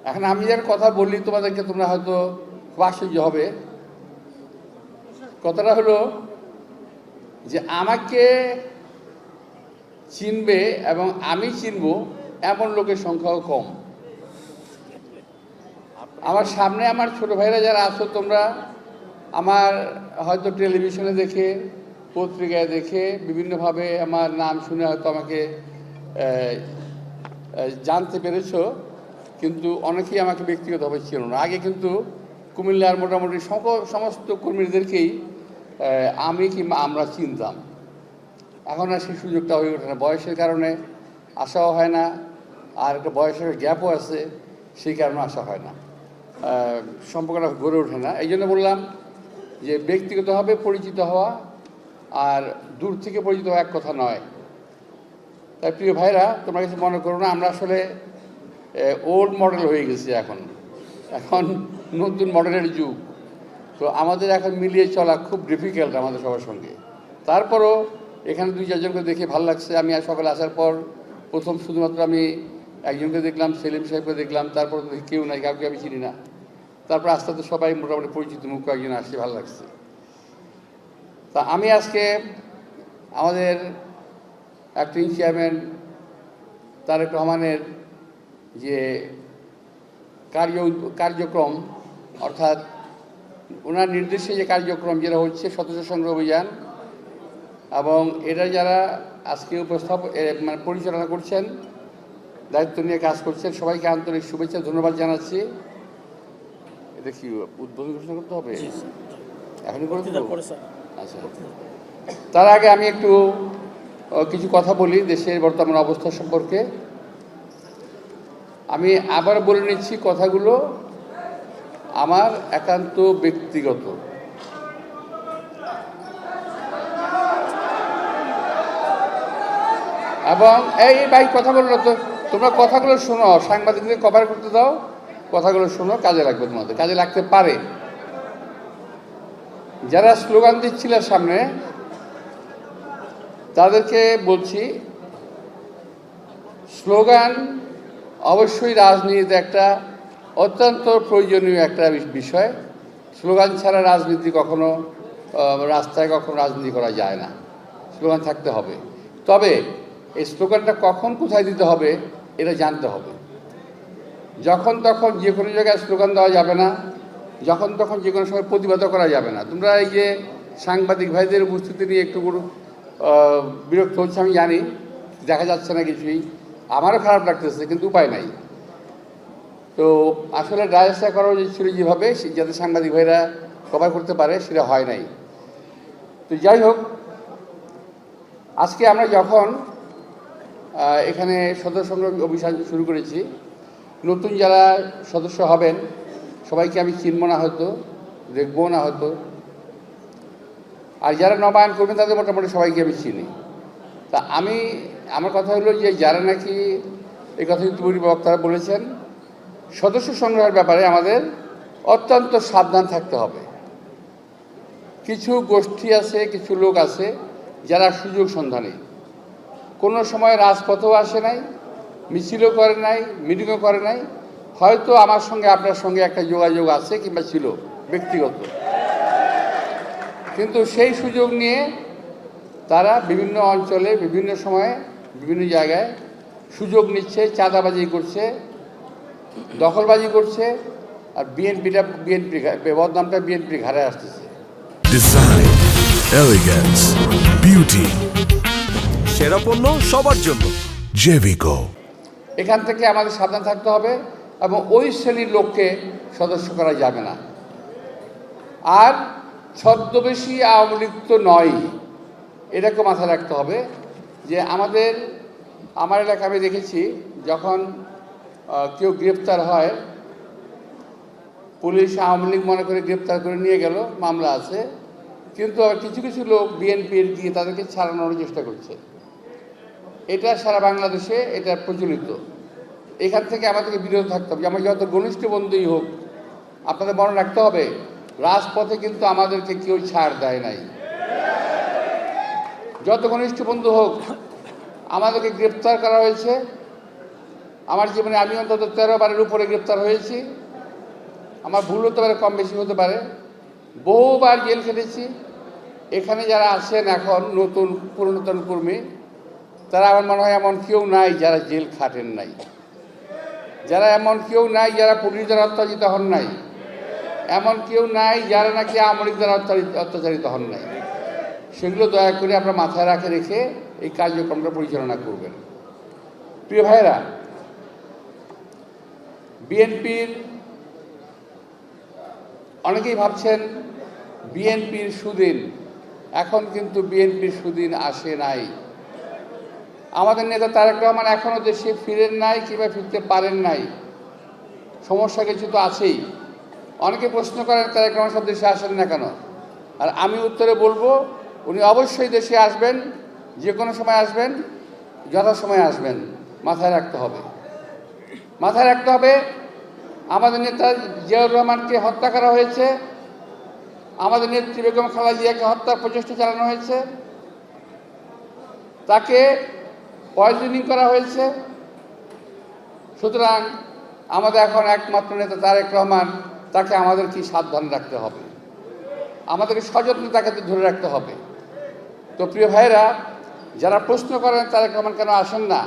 এখন আমি যার কথা বললি তোমাদেরকে তোমরা হয়তো খুব আশ্চর্য হবে। কথাটা হলো যে আমাকে চিনবে এবং আমি চিনব এমন লোকের সংখ্যাও কম। আমার সামনে আমার ছোট ভাইরা যারা আছো তোমরা আমার হয়তো টেলিভিশনে দেখে, পত্রিকায় দেখে, বিভিন্নভাবে আমার নাম শুনে হয়তো আমাকে জানতে পেরেছো, কিন্তু অনেকেই আমাকে ব্যক্তিগতভাবে ছিল না। আগে কিন্তু কুমিল্লার মোটামুটি সমস্ত কর্মীদেরকেই আমি কিংবা আমরা চিনতাম। এখন আর সেই সুযোগটা হয়ে ওঠে না, বয়সের কারণে আসাও হয় না, আর একটা বয়সের গ্যাপও আছে, সেই কারণে আসা হয় না, সম্পর্কটা গড়ে ওঠে না। এই জন্য বললাম যে ব্যক্তিগতভাবে পরিচিত হওয়া আর দূর থেকে পরিচিত হওয়া এক কথা নয়। তাই প্রিয় ভাইরা, তোমরা কিছু মনে করো না, আমরা আসলে ওল্ড মডেল হয়ে গেছি। এখন নতুন মডেলের যুগ, তো আমাদের এখন মিলিয়ে চলা খুব ডিফিকাল্ট আমাদের সবার সঙ্গে। তারপরও এখানে 2-4 জনকে দেখে ভালো লাগছে। আমি আর সকালে আসার পর প্রথম শুধুমাত্র আমি একজনকে দেখলাম, সেলিম সাহেবকে দেখলাম, তারপর কেউ নাই, কাউকে আমি চিনি না। তারপর আস্তে আস্তে সবাই মোটামুটি পরিচিত মুখ একজন আসছে, ভালো লাগছে। তা আমি আজকে আমাদের অ্যাক্টিং চেয়ারম্যান তারেক রহমানের যে কার্যক্রম, অর্থাৎ ওনার নির্দেশে যে কার্যক্রম যেটা হচ্ছে সদস্য সংগ্রহ অভিযান, এবং এটা যারা আজকে মানে পরিচালনা করছেন, দায়িত্ব নিয়ে কাজ করছেন, সবাইকে আন্তরিক শুভেচ্ছা ধন্যবাদ জানাচ্ছি। এটা কি উদ্বোধন ঘোষণা করতে হবে? এখনই করে দেবো? আচ্ছা, তার আগে আমি একটু কিছু কথা বলি দেশের বর্তমান অবস্থা সম্পর্কে। আমি আবার বলে নিচ্ছি, কথাগুলো আমার একান্ত ব্যক্তিগত। এবং এই ভাই কথা বললো তো, তোমরা কথাগুলো শোনো, সাংবাদিকদের কভার করতে দাও, কথাগুলো শোনো, কাজে লাগবে, তোমাদের কাজে লাগতে পারে। যারা স্লোগান দিচ্ছিল সামনে, তাদেরকে বলছি, স্লোগান অবশ্যই রাজনীতিতে একটা অত্যন্ত প্রয়োজনীয় একটা বিষয়। স্লোগান ছাড়া রাজনীতি কখনো, রাস্তায় কখনো রাজনীতি করা যায় না, স্লোগান থাকতে হবে। তবে এই স্লোগানটা কখন কোথায় দিতে হবে এটা জানতে হবে। যখন তখন যে কোনো জায়গায় স্লোগান দেওয়া যাবে না, যখন তখন যে কোনো সময় প্রতিবাদও করা যাবে না। তোমরা এই যে সাংবাদিক ভাইদের উপস্থিতি নিয়ে একটু বিরক্ত হচ্ছে আমি জানি, দেখা যাচ্ছে না কিছুই, আমারও খারাপ লাগতেছে, কিন্তু উপায় নাই। তো আসলে ডায়াসটা করা উচিত ছিল যেভাবে, যাতে সাংবাদিক ভাইরা কভার করতে পারে, সেটা হয় নাই। তো যাই হোক, আজকে আমরা যখন এখানে সদস্য সংগ্রহ অভিযান শুরু করেছি, নতুন যারা সদস্য হবেন সবাইকে আমি চিনব না, হয়তো দেখবো না হয়তো, আর যারা নবায়ন করবেন তাদের মোটামুটি সবাইকে আমি চিনি। তা আমার কথা হলো যে যারা নাকি এই কথা ইতিপূর্বে বক্তারা বলেছেন, সদস্য সংগ্রহের ব্যাপারে আমাদের অত্যন্ত সাবধান থাকতে হবে। কিছু গোষ্ঠী আছে, কিছু লোক আছে যারা সুযোগ সন্ধানী, কোনো সময় রাজপথেও আসে নাই, মিছিলও করে নাই, মিটিংও করে নাই, হয়তো আমার সঙ্গে আপনার সঙ্গে একটা যোগাযোগ আছে কিংবা ছিল ব্যক্তিগত, কিন্তু সেই সুযোগ নিয়ে তারা বিভিন্ন অঞ্চলে বিভিন্ন সময়ে বিভিন্ন জায়গায় সুযোগ নিচ্ছে, চাঁদাবাজি করছে, দখলবাজি করছে, আর বিএনপির বদনামটা বিএনপির ঘাড়ে আসতেছে। ডিজাইন, এলিগেন্স, বিউটি, সেরা পণ্য সবার জন্য জেভিকো। এখান থেকে আমাদের সাবধান থাকতে হবে, এবং ওই শ্রেণীর লোককে সদস্য করা যাবে না। আর ছদ্মবেশী আওয়ামী লীগ তো নয়, এটাকে মাথায় রাখতে হবে। যে আমার এলাকা আমি দেখেছি, যখন কেউ গ্রেপ্তার হয়, পুলিশ আওয়ামী লীগ মনে করে গ্রেপ্তার করে নিয়ে গেল, মামলা আছে, কিন্তু আবার কিছু কিছু লোক বিএনপির গিয়ে তাদেরকে ছাড়ানোর চেষ্টা করছে। এটা সারা বাংলাদেশে এটা প্রচলিত। এখান থেকে আমাদেরকে বিরত থাকতে হবে। আমার যত ঘনিষ্ঠ বন্ধুই হোক, আপনাদের মনে রাখতে হবে, রাজপথে কিন্তু আমাদেরকে কেউ ছাড় দেয় নাই। যত ঘনিষ্ঠ বন্ধু হোক, আমাদেরকে গ্রেপ্তার করা হয়েছে, আমার জীবনে আমি অন্তত 13 বারের উপরে গ্রেপ্তার হয়েছি। আমার ভুল হতে পারে, কম বেশি হতে পারে, বহুবার জেল খেটেছি। এখানে যারা আছেন এখন নতুন পুরাতন কর্মী, তারা আমার মনে হয় এমন কেউ নাই যারা জেল খাটেন নাই, যারা এমন কেউ নাই যারা পুলিশ দ্বারা অত্যাচারিত হন নাই, এমন কেউ নাই যারা নাকি আওয়ামী লীগ দ্বারা অত্যাচারিত হন নাই। সেগুলো দয়া করে আপনারা মাথায় রেখে এই কার্যক্রমটা পরিচালনা করবেন। প্রিয় ভাইরা, বিএনপির অনেকেই ভাবছেন বিএনপির সুদিন, এখন কিন্তু বিএনপির সুদিন আসে নাই। আমাদের নেতা তারেক রহমান এখনও দেশে ফিরেন নাই কিংবা ফিরতে পারেন নাই। সমস্যা কিছু তো আছেই। অনেকে প্রশ্ন করেন তারেক রহমান সব দেশে আসেন না কেন, আর আমি উত্তরে বলবো উনি অবশ্যই দেশে আসবেন, যে কোনো সময় আসবেন, যথাসময়ে আসবেন। মাথায় রাখতে হবে, মাথায় রাখতে হবে আমাদের নেতা জিয়াউর রহমানকে হত্যা করা হয়েছে, আমাদের নেত্রী বেগম খালেদা জিয়াকে হত্যার প্রচেষ্টা চালানো হয়েছে, তাকে পয়জনিং করা হয়েছে। সুতরাং আমাদের এখন একমাত্র নেতা তারেক রহমান, তাকে আমাদের কি সাবধান রাখতে হবে, আমাদেরকে সযত্নে তাকে ধরে রাখতে হবে। তো প্রিয় ভাইরা, যারা প্রশ্ন করেন তারেক রহমান কেন আসেন না,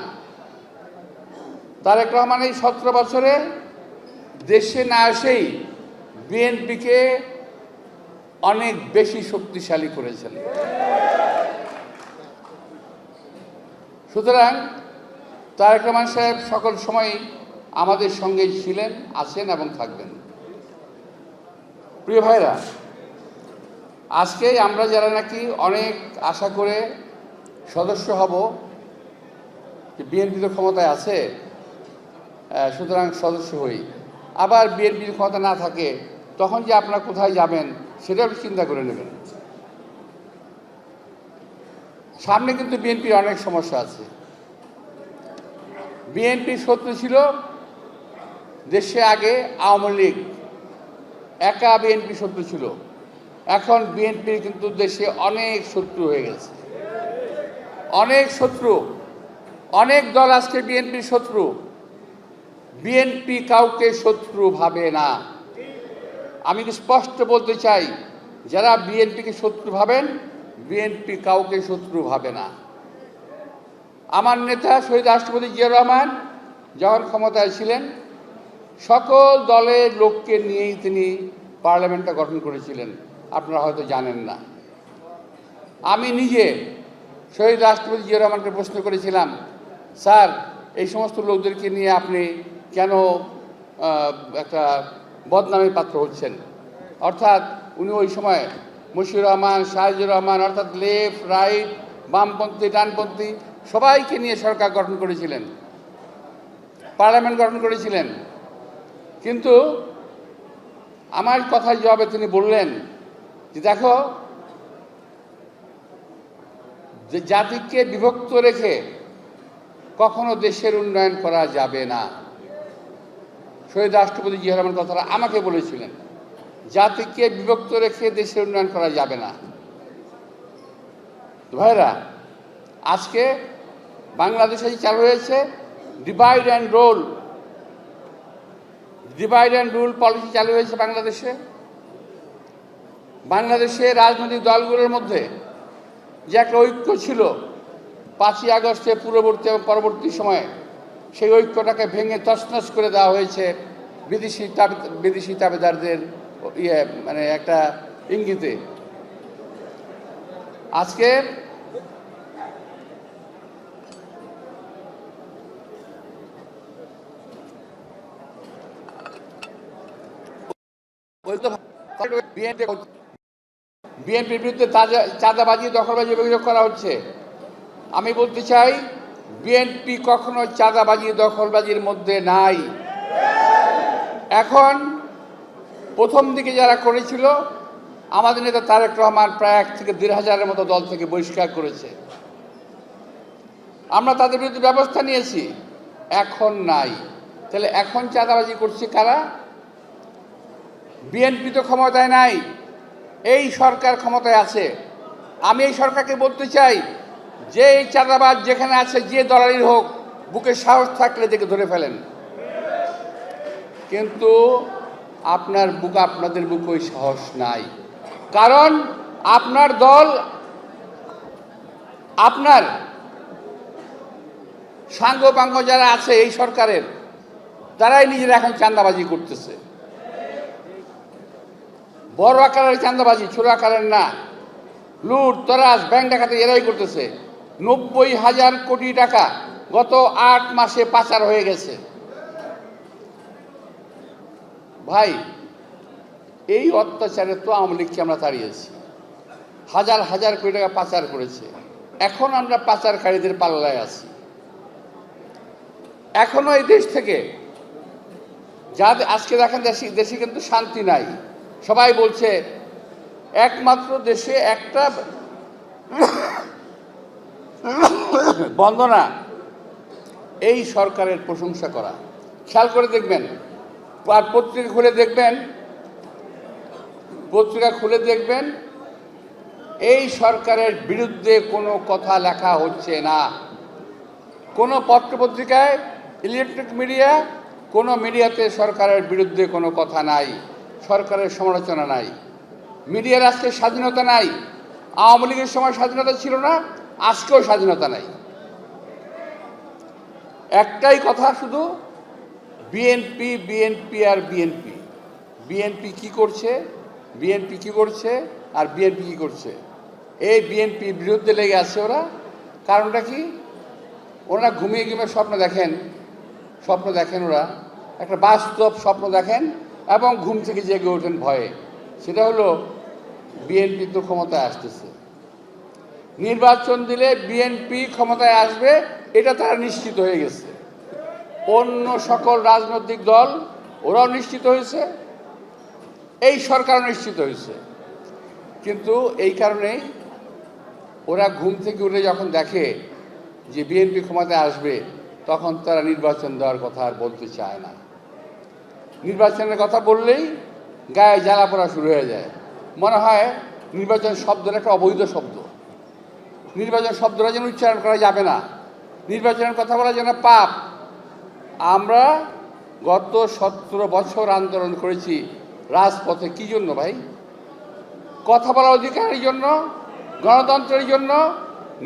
তারেক রহমান এই 17 বছরে দেশে না এসেই বিএনপিকে অনেক বেশি শক্তিশালী করেছেন। সুতরাং তারেক রহমান সাহেব সকল সময় আমাদের সঙ্গেই ছিলেন, আছেন এবং থাকবেন। প্রিয় ভাইরা, আজকে আমরা যারা নাকি অনেক আশা করে সদস্য হব, বিএনপি তো ক্ষমতায় আছে, সুতরাং সদস্য হই, আবার বিএনপির ক্ষমতা না থাকে তখন যে আপনারা কোথায় যাবেন সেটা চিন্তা করে নেবেন। সামনে কিন্তু বিএনপির অনেক সমস্যা আছে। বিএনপির শত্রু ছিল দেশে আগে আওয়ামী লীগ, একা বিএনপি শত্রু ছিল। এখন বিএনপির কিন্তু দেশে অনেক শত্রু হয়ে গেছে, অনেক শত্রু, অনেক দল আজকে বিএনপির শত্রু। বিএনপি কাউকে শত্রু ভাবে না। আমি কি স্পষ্ট বলতে চাই, যারা বিএনপিকে শত্রু ভাবেন, বিএনপি কাউকে শত্রু ভাবে না। আমার নেতা শহীদ রাষ্ট্রপতি জিয়াউর রহমান যখন ক্ষমতায় ছিলেন, সকল দলের লোককে নিয়েই তিনি পার্লামেন্টটা গঠন করেছিলেন, আপনারা হয়তো জানেন না। আমি নিজে শহীদ রাষ্ট্রপতি জিয়াউর রহমানকে প্রশ্ন করেছিলাম, স্যার এই সমস্ত লোকদেরকে নিয়ে আপনি কেন একটা বদনামের পাত্র হচ্ছেন? অর্থাৎ উনি ওই সময় মশিউর রহমান, শাহজিউর রহমান, অর্থাৎ লেফট রাইট, বামপন্থী ডানপন্থী সবাইকে নিয়ে সরকার গঠন করেছিলেন, পার্লামেন্ট গঠন করেছিলেন। কিন্তু আমার কথার জবাবে তিনি বললেন যে দেখো, যে জাতিকে বিভক্ত রেখে কখনো দেশের উন্নয়ন করা যাবে না। শহীদ রাষ্ট্রপতি জিয়াউর রহমান কথাটা আমাকে বলেছিলেন, জাতিকে বিভক্ত রেখে দেশের উন্নয়ন করা যাবে না। ভাইরা, আজকে বাংলাদেশে চালু হয়েছে divide and rule, divide and rule policy চালু হয়েছে বাংলাদেশে। বাংলাদেশে রাজনৈতিক দলগুলোর মধ্যে যে একটা ঐক্য ছিল 5ই আগস্টে পূর্ববর্তী এবং পরবর্তী সময়ে, সেই ঐক্যটাকে ভেঙে তছনছ করে দেওয়া হয়েছে বিদেশি তাবেদারদের মানে একটা ইঙ্গিতে। আজকে বিএনপির বিরুদ্ধে চাঁদাবাজি, দখলবাজি অভিযোগ করা হচ্ছে। আমি বলতে চাই, বিএনপি কখনো চাঁদাবাজি দখলবাজির মধ্যে নাই। এখন প্রথম দিকে যারা করেছিল, আমাদের নেতা তারেক রহমান প্রায় 1 থেকে 1.5 হাজারের মতো দল থেকে বহিষ্কার করেছে। আমরা তাদের বিরুদ্ধে ব্যবস্থা নিয়েছি, এখন নাই। তাহলে এখন চাঁদাবাজি করছে কারা? বিএনপি তো ক্ষমতায় নাই, এই সরকার ক্ষমতায় আছে। আমি এই সরকারকে বলতে চাই, যে এই চাঁদাবাজ যেখানে আছে, যে দলালির হোক, বুকে সাহস থাকলে দেখে ধরে ফেলেন। কিন্তু আপনাদের বুকে ওই সাহস নাই, কারণ আপনার দল, আপনার সাঙ্গপাঙ্গ যারা আছে এই সরকারের, তারাই নিজেরা এখন চাঁদাবাজি করতেছে। বড় আকারের চাঁদাবাজি, ছোট আকারের না। লুট, তরাজ, ব্যাংক ডাকাতি এরাই করতেছে। 90,000 কোটি টাকা গত 8 মাসে পাচার হয়ে গেছে। ভাই, এই অত্যাচারে তো আওয়ামী লীগকে আমরা তাড়িয়েছি, হাজার হাজার কোটি টাকা পাচার করেছে। এখন আমরা পাচারকারীদের পাল্লায় আছি। এখনো এই দেশ থেকে যাদের আজকে দেখেন দেশে কিন্তু শান্তি নাই। সবাই বলছে একমাত্র দেশে একটা বন্দনা এই সরকারের প্রশংসা করা। খেয়াল করে দেখবেন, আর পত্রিকা খুলে দেখবেন এই সরকারের বিরুদ্ধে কোনো কথা লেখা হচ্ছে না। কোনো পত্রপত্রিকায়, ইলেকট্রিক মিডিয়া, কোনো মিডিয়াতে সরকারের বিরুদ্ধে কোনো কথা নাই, সরকারের সমালোচনা নাই। মিডিয়ার আজকে স্বাধীনতা নাই। আওয়ামী লীগের সময় স্বাধীনতা ছিল না, আজকেও স্বাধীনতা নাই। একটাই কথা শুধু, বিএনপি বিএনপি আর বিএনপি। বিএনপি কি করছে, বিএনপি কি করছে আর বিএনপি কি করছে, এই বিএনপির বিরুদ্ধে লেগে আছে ওরা। কারণটা কি? ওরা ঘুমিয়ে ঘুমিয়ে স্বপ্ন দেখেন ওরা একটা বাস্তব স্বপ্ন দেখেন এবং ঘুম থেকে জেগে ওঠেন ভয়ে। সেটা হলো বিএনপি তো ক্ষমতায় আসতেছে, নির্বাচন দিলে বিএনপি ক্ষমতায় আসবে, এটা তারা নিশ্চিত হয়ে গেছে। অন্য সকল রাজনৈতিক দল ওরাও নিশ্চিত হয়েছে, এই সরকারও নিশ্চিত হয়েছে। কিন্তু এই কারণেই ওরা ঘুম থেকে উঠে যখন দেখে যে বিএনপি ক্ষমতায় আসবে, তখন তারা নির্বাচন দেওয়ার কথা আর বলতে চায় না। নির্বাচনের কথা বললেই গায়ে জ্বালা পড়া শুরু হয়ে যায়। মনে হয় নির্বাচন শব্দটা একটা অবৈধ শব্দ, নির্বাচন শব্দটা যেন উচ্চারণ করা যাবে না, নির্বাচনের কথা বলা যেন পাপ। আমরা গত 17 বছর আন্দোলন করেছি রাজপথে। কি জন্য ভাই? কথা বলার অধিকারের জন্য, গণতন্ত্রের জন্য,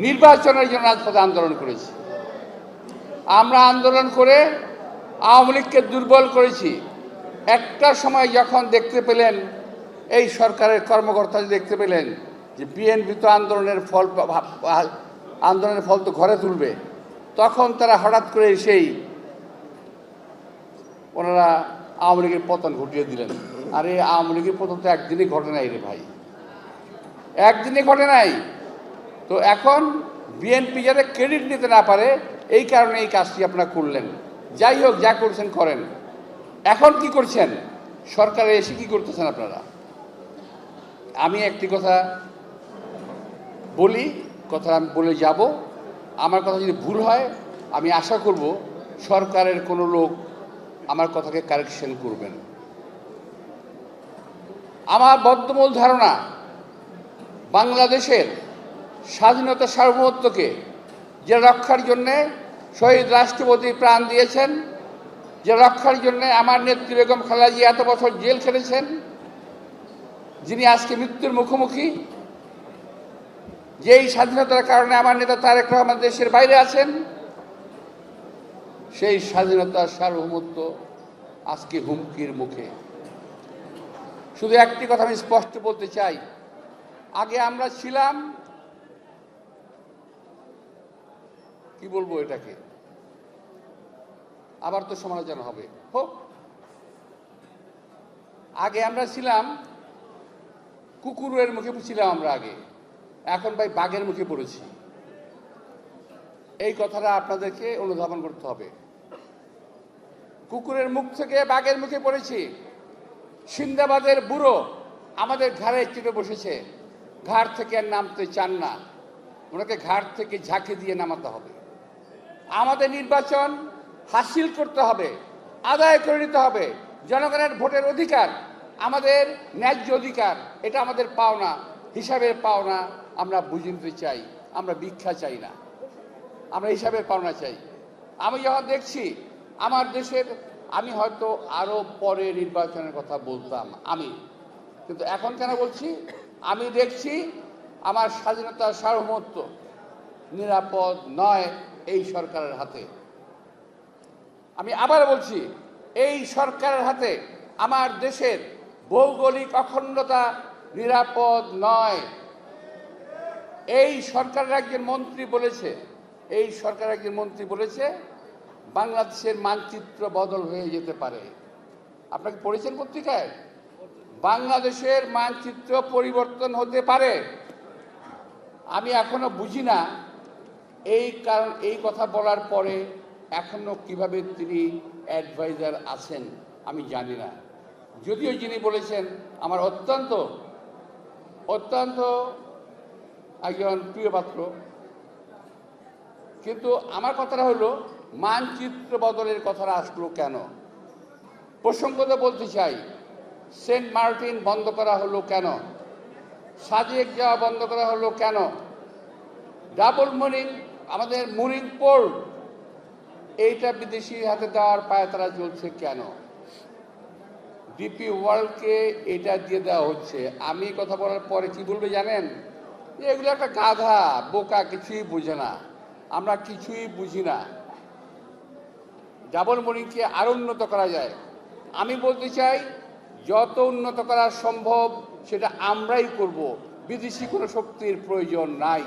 নির্বাচনের জন্য রাজপথে আন্দোলন করেছি। আমরা আন্দোলন করে আওয়ামী লীগকে দুর্বল করেছি। একটা সময় যখন দেখতে পেলেন, এই সরকারের কর্মকর্তারা দেখতে পেলেন যে বিএনপি তো আন্দোলনের ফল তো ঘরে তুলবে, তখন তারা হঠাৎ করে ওনারা আওয়ামী লীগের পতন ঘটিয়ে দিলেন। আরে আওয়ামী লীগের পতন তো একদিনই ঘটে নাই রে ভাই, একদিনই ঘটে নাই। তো এখন বিএনপি যাতে ক্রেডিট নিতে না পারে, এই কারণে এই কাজটি আপনারা করলেন। যাই হোক, যা করছেন করেন। এখন কি করছেন? সরকারে এসে কি করতেছেন আপনারা? আমি একটি কথা বলি, কথা আমি বলে যাব। আমার কথা যদি ভুল হয়, আমি আশা করব সরকারের কোনো লোক আমার কথাকে কারেকশন করবেন। আমার বদ্ধমূল ধারণা, বাংলাদেশের স্বাধীনতা সার্বভৌমত্বকে যে রক্ষার জন্যে শহীদ রাষ্ট্রপতি প্রাণ দিয়েছেন, যে রক্ষার জন্যে আমার নেত্রী বেগম খালেদা জিয়া এত বছর জেল খেটেছেন, যিনি আজকে মৃত্যুর মুখোমুখি, যেই স্বাধীনতার কারণে আমার নেতা তারেক রহমান দেশের বাইরে আছেন, সেই স্বাধীনতার সার্বভৌমত্ব আজকে হুমকির মুখে। শুধু একটি কথা আমি স্পষ্ট বলতে চাই, আগে আমরা ছিলাম, কি বলবো এটাকে, আবার তো সমালোচনা হবে হোক। আগে আমরা ছিলাম কুকুরের মুখে ছিলাম আমরা আগে, এখন ভাই বাঘের মুখে পড়েছি। এই কথাটা আপনাদেরকে অনুধাবন করতে হবে। কুকুরের মুখ থেকে বাঘের মুখে পড়েছি। সিন্দাবাদের বুড়ো আমাদের ঘাড়ে চেপে বসেছে, ঘাড় থেকে আর নামতে চান না, ওনাকে ঘাড় থেকে ঝাঁকে দিয়ে নামাতে হবে। আমাদের নির্বাচন হাসিল করতে হবে, আদায় করে নিতে হবে। জনগণের ভোটের অধিকার আমাদের ন্যায্য অধিকার, এটা আমাদের পাওনা, হিসাবের পাওনা আমরা বুঝে নিতে চাই। আমরা ভিক্ষা চাই না, আমরা হিসাবের পাওনা চাই। আমি যখন দেখছি আমার দেশের, আমি হয়তো আরো পরে নির্বাচনের কথা বলতাম কিন্তু এখন কেন বলছি, আমি দেখছি আমার স্বাধীনতা সার্বভৌমত্ব নিরাপদ নয় এই সরকারের হাতে। আমি আবার বলছি, এই সরকারের হাতে আমার দেশের ভৌগোলিক অখণ্ডতা নিরাপদ নয়। এই সরকারের একজন মন্ত্রী বলেছে বাংলাদেশের মানচিত্র বদল হয়ে যেতে পারে। আপনাকে পড়েছেন পত্রিকায়? বাংলাদেশের মানচিত্র পরিবর্তন হতে পারে। আমি এখনো বুঝি না এই কথা বলার পরে এখনো কিভাবে তিনি অ্যাডভাইজার আছেন আমি জানি না। যদিও যিনি বলেছেন আমার অত্যন্ত একজন প্রিয় পাত্র, কিন্তু আমার কথাটা হলো মানচিত্র বদলের কথাটা আসলো কেন? প্রসঙ্গত বলতে চাই, সেন্ট মার্টিন বন্ধ করা হলো কেন? সাজেক যাওয়া বন্ধ করা হলো কেন? ডাবল মুরিং, আমাদের মুরিং পোর্ট, এইটা বিদেশির হাতে দেওয়ার পায়তারা চলছে কেন? ডিপি ওয়ার্ল্ডকে এটা দিয়ে দেওয়া হচ্ছে। আমি কথা বলার পরে কি বলবে জানেন? এগুলো একটা গাধা, বোকা, কিছুই বুঝে না, আমরা কিছুই বুঝি না। ডাবল মুরিংকে আরো উন্নত করা যায়। আমি বলতে চাই, যত উন্নত করা সম্ভব সেটা আমরাই করব, বিদেশি কোনো শক্তির প্রয়োজন নাই।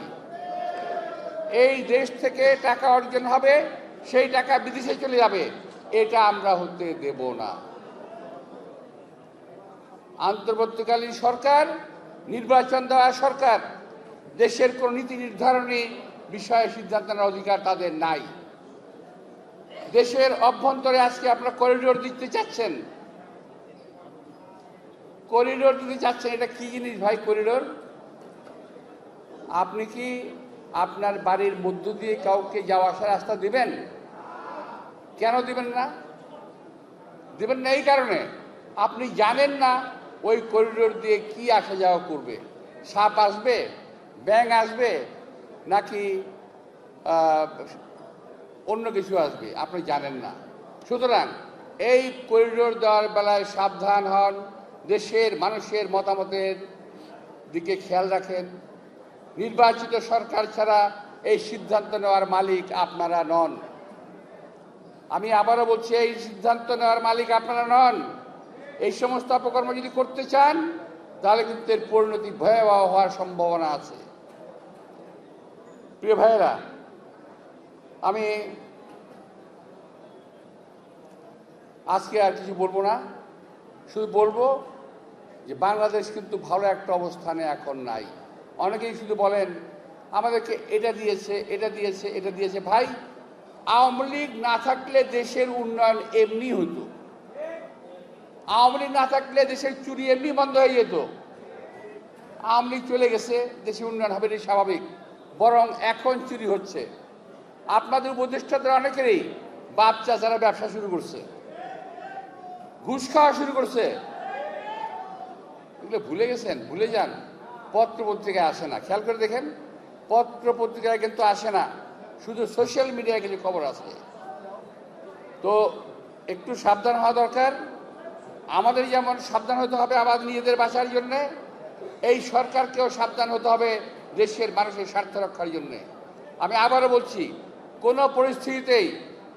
এই দেশ থেকে টাকা অর্জন হবে, সেই টাকা বিদেশে চলে যাবে, এটা আমরা হতে দেব না। অন্তর্বর্তীকালীন সরকার, নির্বাচন দেওয়া সরকার, দেশের কোন নীতি নির্ধারণী বিষয়ে সিদ্ধান্ত নেওয়ার অধিকার তাদের নাই। দেশের অভ্যন্তরে আজকে আপনারা করিডোর দিতে চাচ্ছেন, এটা কি জিনিস ভাই? করিডোর আপনি কি আপনার বাড়ির মধ্য দিয়ে কাউকে যাওয়া আসার রাস্তা দিবেন? কেন দিবেন না? এই কারণে আপনি জানেন না ওই করিডোর দিয়ে কি আসা যাওয়া করবে। সাপ আসবে, ব্যাঙ আসবে, নাকি অন্য কিছু আসবে, আপনি জানেন না। সুতরাং এই করিডোর দেওয়ার বেলায় সাবধান হন, দেশের মানুষের মতামতের দিকে খেয়াল রাখেন। নির্বাচিত সরকার ছাড়া এই সিদ্ধান্ত নেওয়ার মালিক আপনারা নন। আমি আবারও বলছি, এই সিদ্ধান্ত নেওয়ার মালিক আপনারা নন। এই সমস্ত অপকর্ম যদি করতে চান তাহলে কিন্তু এর পরিণতি ভয়াবহ হওয়ার সম্ভাবনা আছে। প্রিয় ভাইয়েরা, আমি আজকে আর কিছু বলবো না, শুধু বলবো যে বাংলাদেশ কিন্তু ভালো একটা অবস্থানে এখন নাই। অনেকেই শুধু বলেন আমাদেরকে এটা দিয়েছে। ভাই, আওয়ামী লীগ না থাকলে দেশের উন্নয়ন এমনি হতো। আওয়ামী লীগ না থাকলে দেশের চুরি এমনি বন্ধ হয়ে যেত। আওয়ামী লীগ চলে গেছে, দেশের উন্নয়ন হবে, এটা স্বাভাবিক। বরং এখন চুরি হচ্ছে। আপনাদের উপদেষ্টাদের অনেকেরই বাপ চাচারা ব্যবসা শুরু করছে, ঘুষ খাওয়া শুরু করছে। এগুলো ভুলে গেছেন? ভুলে যান। পত্র পত্রিকায় আসে না, খেয়াল করে দেখেন, পত্র পত্রিকায় কিন্তু আসে না, শুধু সোশ্যাল মিডিয়ায় কিছু খবর আছে। তো একটু সাবধান হওয়া দরকার। আমাদের যেমন সাবধান হতে হবে আমাদের নিজেদের বাঁচার জন্যে, এই সরকারকেও সাবধান হতে হবে দেশের মানুষের স্বার্থ রক্ষার জন্যে। আমি আবারও বলছি, কোনো পরিস্থিতিতেই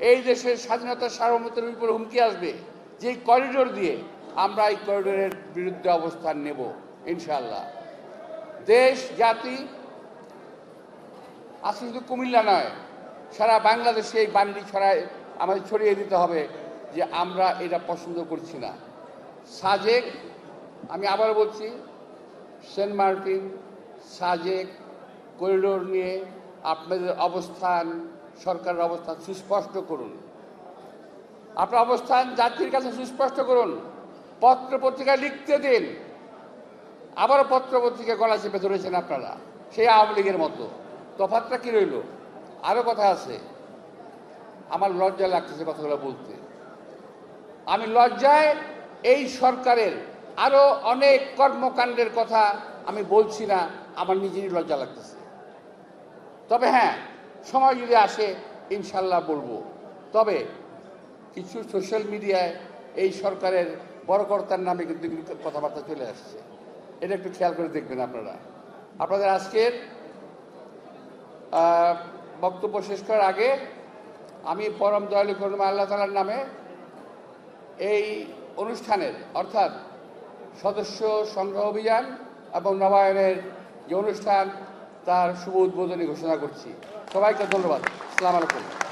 এই দেশের স্বাধীনতা সার্বভৌমত্বের উপর হুমকি আসবে, যে করিডোর দিয়ে আমরা এই করিডোরের বিরুদ্ধে অবস্থান নেব ইনশাআল্লাহ। দেশ জাতি আজকে শুধু কুমিল্লা নয়, সারা বাংলাদেশে এই বান্ডি আমাদের ছড়িয়ে দিতে হবে যে আমরা এটা পছন্দ করছি না। সাজেক, আমি আবার বলছি, সেন্ট মার্টিন, সাজেক করিডোর নিয়ে আপনাদের অবস্থান, সরকারের অবস্থান সুস্পষ্ট করুন। আপনার অবস্থান জাতির কাছে সুস্পষ্ট করুন। পত্র পত্রিকায় লিখতে দিন। আবারও পত্র পত্রিকায় গলা চেপে ধরেছেন আপনারা, সেই আওয়ামী লীগের মতো। তফাৎটা কি রইল? আরও কথা আছে, আমার লজ্জা লাগতেছে কথাগুলো বলতে। আমি লজ্জায় এই সরকারের আরো অনেক কর্মকাণ্ডের কথা আমি বলছি না, আমার নিজেরই লজ্জা লাগতেছে। তবে হ্যাঁ, সময় যদি আসে ইনশাল্লাহ বলবো। তবে কিছু সোশ্যাল মিডিয়ায় এই সরকারের বড় কর্তার নামে কিন্তু কথাবার্তা চলে আসছে, এটা একটু খেয়াল করে দেখবেন আপনারা। আপনাদের আজকের বক্তব্য শেষ করার আগে আমি পরম দয়ালু করুণাময় আল্লাহ তাআলার নামে এই অনুষ্ঠানের অর্থাৎ সদস্য সংগ্রহ অভিযান এবং নবায়নের যে অনুষ্ঠান তার শুভ উদ্বোধনী ঘোষণা করছি। সবাইকে ধন্যবাদ। আসসালামু আলাইকুম।